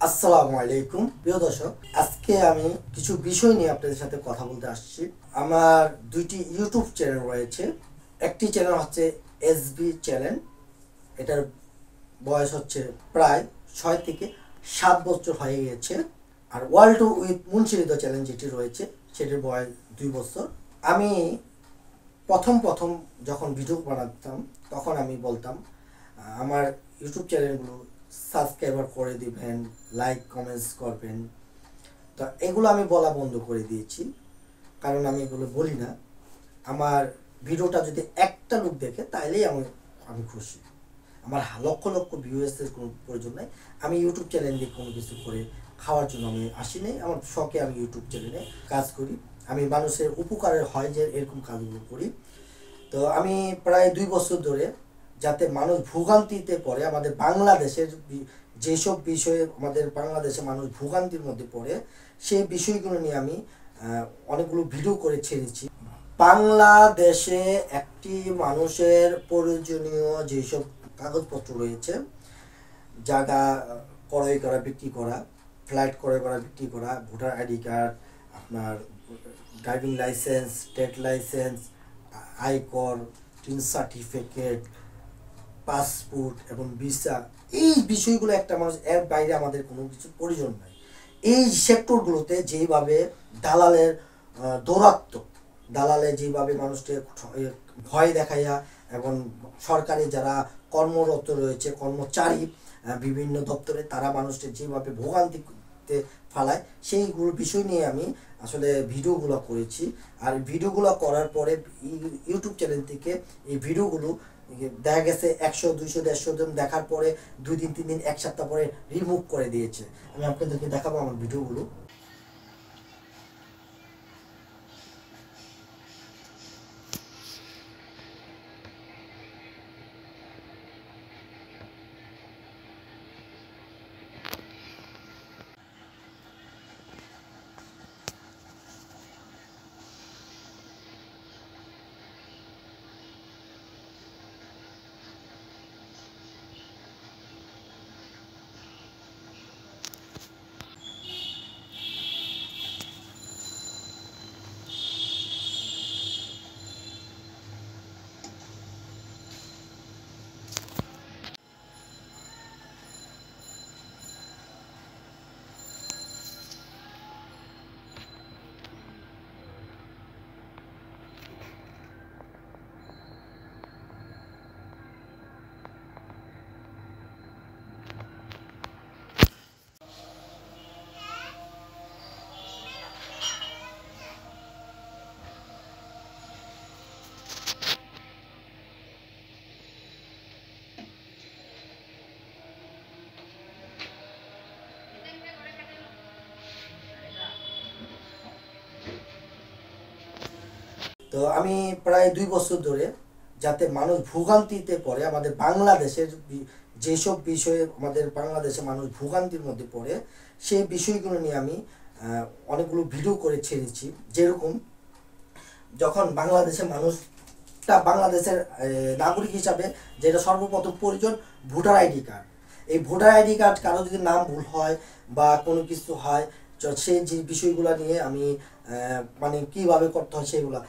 আসসালামু আলাইকুম প্রিয় দর্শক, আজকে আমি কিছু বিষয় নিয়ে আপনাদের সাথে কথা বলতে আসছি। আমার দুইটি ইউটিউব চ্যানেল রয়েছে। একটি চ্যানেল হচ্ছে এসবি চ্যানেল, এটার বয়স হচ্ছে প্রায় 6 থেকে 7 বছর হয়ে গেছে। আর ওয়ার্ল্ড উইথ মুন্সিরিদ চ্যানেল যেটি রয়েছে সেটির বয়স 2 বছর। আমি প্রথম প্রথম যখন ভিডিও বানাতাম তখন আমি বলতাম আমার ইউটিউব চ্যানেলগুলো সাবস্ক্রাইবার করে দিবেন, লাইক কমেন্টস করবেন। তো এগুলো আমি বলা বন্ধ করে দিয়েছি, কারণ আমি এগুলো বলি না। আমার ভিডিওটা যদি একটা লোক দেখে তাইলেই আমি আমি খুশি। আমার লক্ষ লক্ষ ভিউয়ার্সের কোনো প্রয়োজন নাই। আমি ইউটিউব চ্যানেল দিয়ে কোনো কিছু করে খাওয়ার জন্য আমি আসি নাই। আমার শখে আমি ইউটিউব চ্যানেলে কাজ করি। আমি মানুষের উপকারের হয় যে এরকম কাজগুলো করি। তো আমি প্রায় 2 বছর ধরে, যাতে মানুষ ভোগান্তিতে পড়ে, আমাদের বাংলাদেশের যেসব বিষয়ে আমাদের বাংলাদেশে মানুষ ভোগান্তির মধ্যে পড়ে সেই বিষয়গুলো নিয়ে আমি অনেকগুলো ভিডিও করে ছেড়েছি। বাংলাদেশে একটি মানুষের প্রয়োজনীয় যেসব কাগজপত্র রয়েছে, জায়গা ক্রয় করা, বিক্রি করা, ফ্লাইট ক্রয় করা, বিক্রি করা, ভোটার আইডি কার্ড, আপনার ড্রাইভিং লাইসেন্স, ট্রেড লাইসেন্স, আয়কর, টিন সার্টিফিকেট, পাসপোর্ট এবং ভিসা, এই বিষয়গুলো একটা মানুষ, এর বাইরে আমাদের কোনো কিছু প্রয়োজন নাই। এই সেক্টরগুলোতে যেভাবে দালালের দৌরাত্ম্য, দালালে যেভাবে মানুষকে ভয় দেখাইয়া এবং সরকারি যারা কর্মরত রয়েছে, কর্মচারী বিভিন্ন দপ্তরে, তারা মানুষকে যেভাবে ভোগান্তিতে ফালায়, সেইগুলো বিষয় নিয়ে আমি আসলে ভিডিওগুলো করেছি। আর ভিডিওগুলো করার পরে ইউটিউব চ্যানেল থেকে এই ভিডিওগুলো দেখা গেছে 100, 200, 150 জন দেখার পরে 2 দিন, 3 দিন, 1 সপ্তাহ পরে রিমুভ করে দিয়েছে। আমি আপনাদেরকে দেখাবো আমার ভিডিওগুলো। তো আমি প্রায় 2 বছর ধরে, যাতে মানুষ ভোগান্তিতে পড়ে, আমাদের বাংলাদেশের যেসব বিষয়ে আমাদের বাংলাদেশে মানুষ ভোগান্তির মধ্যে পড়ে সেই বিষয়গুলো নিয়ে আমি অনেকগুলো ভিডিও করে ছেড়েছি। যেরকম, যখন বাংলাদেশের মানুষটা বাংলাদেশের নাগরিক হিসাবে যেটা সর্বপ্রথম প্রয়োজন, ভোটার আইডি কার্ড। এই ভোটার আইডি কার্ড কারো যদি নাম ভুল হয় বা কোনো কিছু হয়, সেই যে বিষয়গুলো নিয়ে আমি মানে কীভাবে করতে হয় সেগুলো,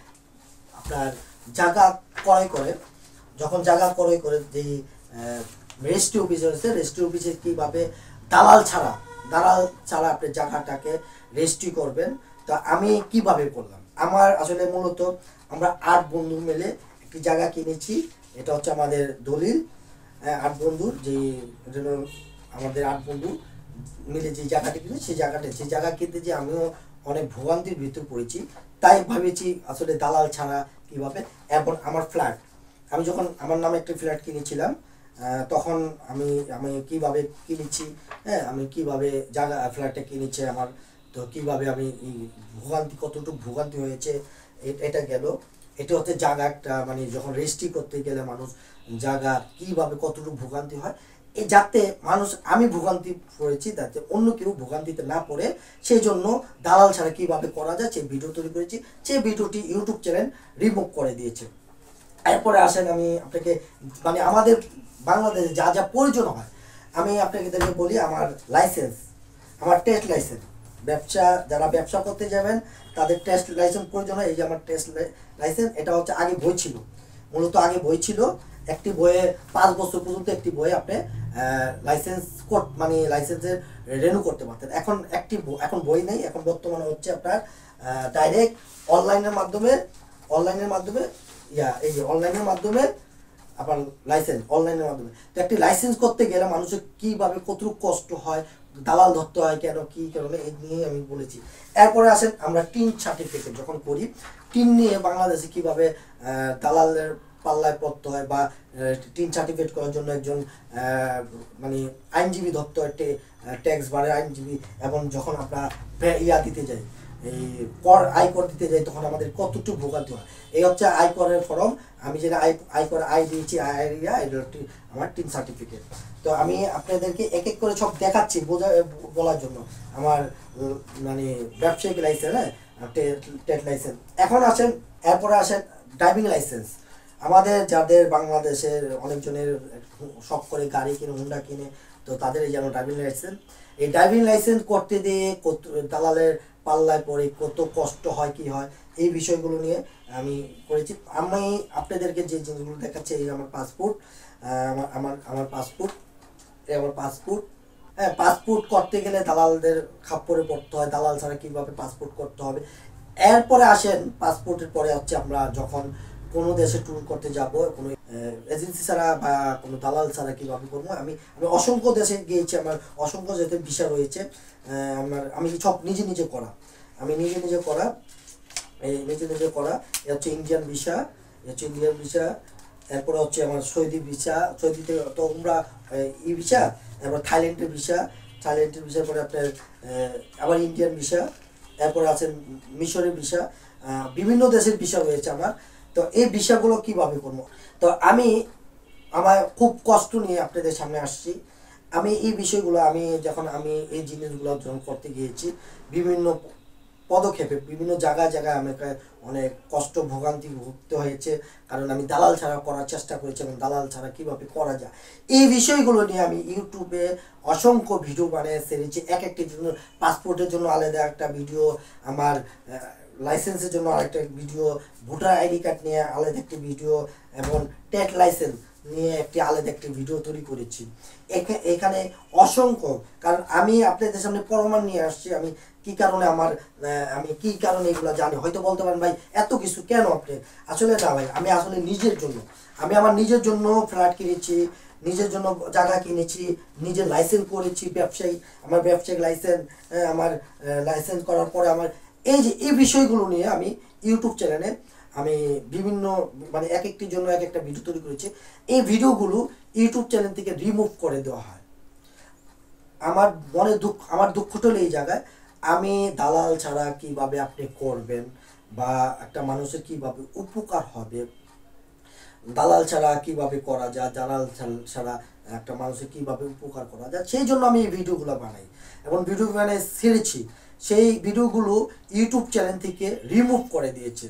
আপনার জায়গা ক্রয় করে, যখন জায়গা ক্রয় করে যেই রেজিস্ট্রি অফিস রয়েছে, রেজিস্ট্রি অফিসে কীভাবে দালাল ছাড়া আপনি জায়গাটাকে রেজিস্ট্রি করবেন। তো আমি কিভাবে করলাম, আমার আসলে মূলত আমরা 8 বন্ধু মিলে একটি জায়গা কিনেছি। এটা হচ্ছে আমাদের দলিল। 8 বন্ধুর যে, আমাদের 8 বন্ধু মিলে যে জায়গাটি কিনে, সেই জায়গা কিনতে যে আমিও অনেক ভোগান্তির ভিতর পড়েছি। তাই ভেবেছি আসলে দালাল ছাড়া কীভাবে। এখন আমার ফ্ল্যাট, আমি যখন আমার নামে একটা ফ্ল্যাট কিনেছিলাম, তখন আমি আমি কীভাবে কিনেছি, হ্যাঁ, আমি কীভাবে জায়গা ফ্ল্যাটটা কিনেছি আমার, তো কীভাবে আমি কতটুকু ভোগান্তি হয়েছে এটা গেল। এটা হচ্ছে জায়গা একটা, মানে যখন রেজিস্ট্রি করতে গেলে মানুষ জায়গা কীভাবে কতটুকু ভোগান্তি হয়, যাতে মানুষ, আমি ভোগান্তি পড়েছি যাতে অন্য কেউ ভোগান্তিতে না পড়ে, সেই জন্য দালাল ছাড়া কীভাবে করা যায় সেই ভিডিও তৈরি করেছি। সেই ভিডিওটি ইউটিউব চ্যানেল রিমুভ করে দিয়েছে। এরপরে আসেন, আমি আপনাকে মানে আমাদের বাংলাদেশে যা যা প্রয়োজন হয় আমি আপনাকে বলি। আমার লাইসেন্স, আমার টেস্ট লাইসেন্স, যারা ব্যবসা করতে যাবেন তাদের টেস্ট লাইসেন্স প্রয়োজন হয়। এই যে আমার টেস্ট লাইসেন্স, এটা হচ্ছে আগে বই ছিল, মূলত আগে বই ছিল। একটি বইয়ে 5 বছর পর্যন্ত একটি বইয়ে আপনি লাইসেন্স মানে লাইসেন্সের রেনু করতে পারতেন। এখন বই নেই, এখন বর্তমানে হচ্ছে আপনার ডাইরেক্ট অনলাইনের মাধ্যমে এই যে অনলাইনের মাধ্যমে আপনার লাইসেন্স, অনলাইনের মাধ্যমে। তো একটি লাইসেন্স করতে গেলে মানুষের কীভাবে কতটুকু কষ্ট হয়, দালাল ধরতে হয় কেন, কী কারণে, এই নিয়ে আমি বলেছি। এরপরে আসেন আমরা টিন সার্টিফিকেট যখন করি, টিন নিয়ে বাংলাদেশে কীভাবে দালালের পাল্লায় পড়তে হয়, বা টিন সার্টিফিকেট করার জন্য একজন মানে আইনজীবী ধরতে হয়, ট্যাক্স বাড়ে আইনজীবী, এবং যখন আমরা দিতে যাই, এই আয়কর দিতে যাই, তখন আমাদের কতটুকু ভোগান্তি হয়। এই হচ্ছে আয়করের ফর্ম, আমি যেটা আয়কর দিয়েছি, এটা হচ্ছে আমার টিন সার্টিফিকেট। তো আমি আপনাদেরকে এক এক করে সব দেখাচ্ছি বলার জন্য। আমার মানে ব্যবসায়িক লাইসেন্স, হ্যাঁ, ট্রেড লাইসেন্স। এখন আসেন, এরপরে আসেন ড্রাইভিং লাইসেন্স। আমাদের যাদের বাংলাদেশের অনেকজনের শখ করে গাড়ি কিনে, হুন্ডা কিনে, তো তাদের এই যেমন ড্রাইভিং লাইসেন্স, এই ড্রাইভিং লাইসেন্স করতে দিয়ে কত দালালের পাল্লায় পড়ে কত কষ্ট হয়, কি হয়, এই বিষয়গুলো নিয়ে আমি করেছি। আমি আপনাদেরকে যে জিনিসগুলো দেখাচ্ছি, এই আমার পাসপোর্ট, আমার পাসপোর্ট, এই আমার পাসপোর্ট। হ্যাঁ, পাসপোর্ট করতে গেলে দালালদের খাপ্পরে পড়তে হয়, দালাল ছাড়া কীভাবে পাসপোর্ট করতে হবে। এরপরে আসেন, পাসপোর্টের পরে হচ্ছে আমরা যখন কোনো দেশে ট্যুর করতে যাব, কোনো এজেন্সি ছাড়া বা কোনো দালাল ছাড়া কীভাবে করবো। আমি অসংখ্য দেশে গিয়েছি, আমার অসংখ্য দেশের ভিসা রয়েছে। আমি সব নিজে করা, নিজে করা। এ হচ্ছে ইন্ডিয়ান ভিসা, এরপরে হচ্ছে আমার সৌদি ভিসা, সৌদিতে তো আমরা ভিসা, এরপর থাইল্যান্ডের ভিসার পরে আপনার আবার ইন্ডিয়ান ভিসা, এরপরে আছে মিশরের ভিসা, বিভিন্ন দেশের ভিসা রয়েছে আমার। তো এই ভিসাগুলো কীভাবে করবো, তো আমার খুব কষ্ট নিয়ে আপনাদের সামনে আসছি। আমি এই বিষয়গুলো যখন আমি এই জিনিসগুলো যখন করতে গিয়েছি, বিভিন্ন পদক্ষেপে বিভিন্ন জায়গায় আমাকে অনেক কষ্ট ভোগান্তি ভুগতে হয়েছে, কারণ আমি দালাল ছাড়া করার চেষ্টা করেছি, এবং দালাল ছাড়া কীভাবে করা যায় এই বিষয়গুলো নিয়ে আমি ইউটিউবে অসংখ্য ভিডিও বানিয়ে ছেড়েছি। এক একটি জন্য, পাসপোর্টের জন্য আলাদা একটা ভিডিও, আমার লাইসেন্সের জন্য আরেকটা ভিডিও, ভোটার আইডি কার্ড নিয়ে আলাদা একটি ভিডিও, এবং ট্রেড লাইসেন্স নিয়ে একটি আলাদা একটি ভিডিও তৈরি করেছি। এখানে অসংখ্য, কারণ আমি আপনাদের সামনে প্রমাণ নিয়ে আসছি আমি কি কারণে এগুলো জানি। হয়তো বলতে পারেন ভাই এত কিছু কেন আপনি, আসলে না ভাই, আমি আসলে আমার নিজের জন্য ফ্ল্যাট কিনেছি, নিজের জন্য জায়গা কিনেছি, নিজের লাইসেন্স করেছি, আমার ব্যবসায়িক লাইসেন্স। আমার লাইসেন্স করার পরে আমার এই বিষয়গুলো নিয়ে আমি ইউটিউব চ্যানেলে আমি বিভিন্ন মানে এক একটির জন্য এক একটা ভিডিও তৈরি করেছি। এই ভিডিওগুলো ইউটিউব চ্যানেল থেকে রিমুভ করে দেওয়া হয়। আমার দুঃখটা হলো এই জায়গায়, আমি দালাল ছাড়া কিভাবে আপনি করবেন, বা একটা মানুষের কিভাবে উপকার হবে, দালাল ছাড়া কিভাবে করা যায়, দালাল ছাড়া একটা মানুষের কিভাবে উপকার করা যায়, সেই জন্য আমি এই ভিডিওগুলো বানাই, এবং ভিডিও বানিয়ে ছেড়েছি। সেই ভিডিওগুলো ইউটিউব চ্যানেল থেকে রিমুভ করে দিয়েছে।